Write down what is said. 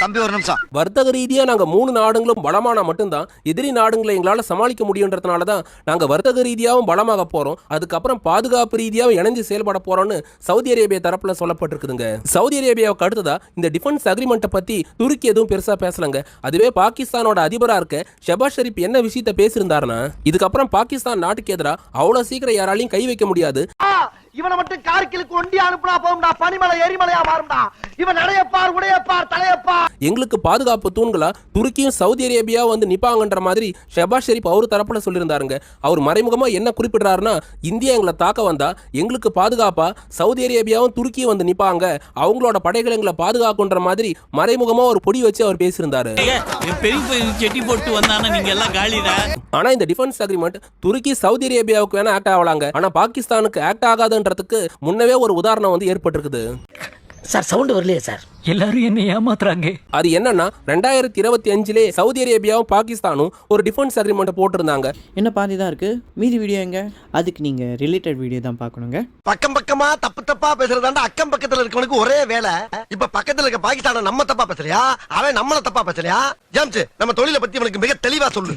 தம்பி ஒரு நிமிஷம். வர்த்தக ரீதியா நாங்க 3 நாடுகளும் பலமானா மட்டும்தான் எதிரி நாடுகளை எங்களால சமாளிக்க முடியுன்றதுனால தான் நாங்க வர்த்தக ரீதியாவும் பலமாக போறோம். அதுக்கப்புறம் பாதுகாப்பு ரீதியாவும் இணைஞ்சு செயல்பட போறோம்னு சவுதி அரேபியா தரப்புல சொல்லப்பட்டிருக்குதுங்க. சவுதி அரேபியாவுக்கு அடுத்ததா இந்த டிஃபென்ஸ் அக்ரிமெண்ட்டை பத்தி துருக்கி எதுவும் பெருசா பேசலங்க. அதுவே பாகிஸ்தானோட அதிபரா இருக்க ஷெபாஸ் ஷெரீப் என்ன விஷயத்தை பேசியிருந்தாருன்னா, இதுக்கப்புறம் பாகிஸ்தான் நாட்டுக்கு எதிராக அவ்வளவு சீக்கிரம் யாராலையும் கை வைக்க முடியாது. இவனை மட்டும் கார்கிலுக்கு ஒண்டி அனுப்புனா போகும்டா, பனிமலை எரிமலையா மாறும்டா. இவன் நடையப்பார் உடையப்பார் தலையப்பார். எங்களுக்கு பாதுகாப்பு தூண்களா துருக்கியும் சவுதி அரேபியா வந்து நிப்பாங்கன்ற மாதிரி ஷெபாஸ் ஷெரீப் அவரு தரப்புல சொல்லியிருந்தாருங்க. அவர் மறைமுகமா என்ன குறிப்பிடுறாருன்னா, இந்தியா எங்களை தாக்க வந்தா எங்களுக்கு பாதுகாப்பா சவுதி அரேபியாவும் துருக்கியும் வந்து நிப்பாங்க, அவங்களோட படைகள் எங்களை பாதுகாக்குன்ற மாதிரி மறைமுகமா ஒரு பொடி வச்சு அவர் பேசியிருந்தாரு. ஆனா இந்த டிஃபென்ஸ் அக்ரிமெண்ட் துருக்கி சவுதி அரேபியாவுக்கு வேணா ஆக்ட் ஆகலாங்க, ஆனா பாகிஸ்தானுக்கு ஆக்ட் ஆகாதுன்றதுக்கு முன்னவே ஒரு உதாரணம் வந்து ஏற்பட்டிருக்குது. சார் சவுண்ட் வரலையே சார், எல்லாரும் என்ன ஏமாத்துறாங்க. அது என்னன்னா 2025 சவுதி அரேபியாவும் பாகிஸ்தானும் ஒரு டிஃபென்ஸ் அக்ரிமெண்ட் போட்டிருந்தாங்க. என்ன பாதி தான் இருக்கு, மீதி வீடியோ எங்க? அதுக்கு நீங்க ரிலேட்டட் வீடியோ தான் பார்க்கணுங்க. பக்கம் பக்கமா தப்பு தப்பா பேசுறதாண்டா அக்கம் பக்கத்துல இருக்கவனுக்கு ஒரே வேலை. இப்ப பக்கத்துல இருக்க பாகிஸ்தான நம்ம தப்பா பேசுறியா, அவன் நம்மள தப்பா பேசுறியா? ஜேம்ஸ், நம்ம தொழிலை பத்தி அவனுக்கு மிக தெளிவா சொல்லு.